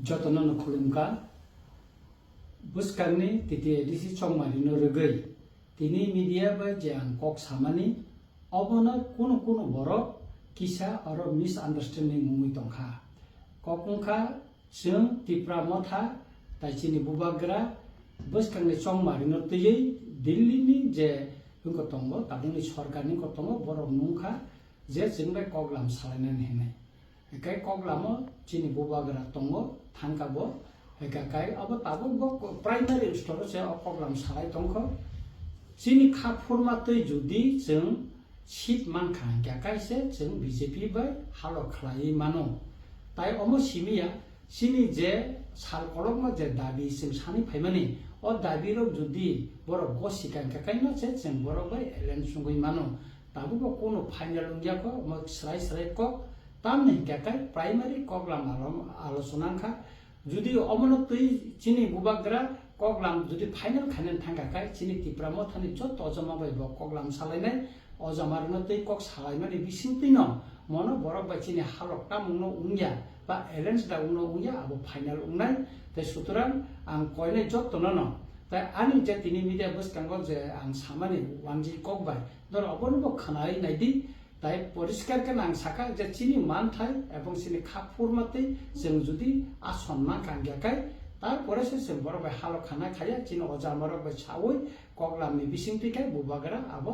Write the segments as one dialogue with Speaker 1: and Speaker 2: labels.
Speaker 1: Jotono khulumka buskangni titi edisi chongmari no rugui tini media ba jang kok samani obona kuno borok kisa aro misunderstanding mumui tongkha kokungkha jeng tipra motha taisini bubagra buskangni chongmari no tiyei Delhi ni je hungko tongo tabungni sorkarni ko tongo borok nungkha je jengbai koklam salainani hene kai koklamo chini bubagra tongo thangkabo kai abo tabuk primary store se koklam salai tongkho chini khapurma tei judi jeng sit mankha kai se jeng BJP bai halo khlai mano tai omo simia chini je sal kolokma je dabi sing sani phaimani o dabi rok judi borok gosikan kai no se jeng borok bai elen sungui mano tabuko kono final ungya ko mo srai ko tamne kai primary koklam alosona kha judi omono tui chini bubagra koklam judi final khanen thanga kai chini tipramo thani chot ojama bai bo koklam salainai ojamar no tui kok salaimani bisingtino mono borok bai chini halok tamungno ungya ba arrange da ungya abo final ungnai te suturan ang koine jot tonono ta ani je tini media bus kangol je ang samani wanji kok bai dor obon bo khanai naidi তাই পরিষ্কার কেন আং সাকা যে চিনি মান থাই এবং চিনি খাপুর মাতে जों যদি আসম্মান কাঙ্গাকাই তারপরে সে বড় ভাই হালো খানা খাইয়া চিনি অজামার বাই সাওই কগলামনি বিসিংটিকাই বুবাগরা আবো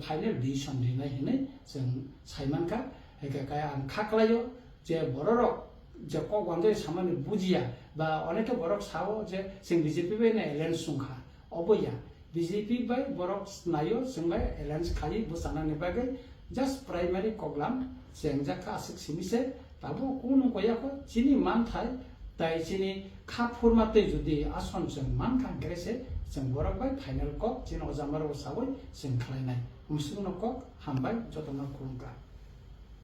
Speaker 1: ফাইনাল ডিসিশন দিনাই হেনে जों সাইমানকা হেকাকাই আং খাকলাইও যে বড়রক যে কগওয়ানদে সামানি বুজিয়া বা অনেকে বড়ক সাও যে जों বিজেপি বাই না এলায়েন্স সুংখা অবইয়া বিজেপি বাই বড়ক নাইও जों বাই এলায়েন্স খাই বুসানানি বাগै just primary koglam jengjaka asik simise tabu kuno koyako chini man thai tai chini khapurmate judi ason jeng man khang grese jeng borok bai final kok chini ojamaro saboi jeng khlainai musungno kok hambai jotona kurungka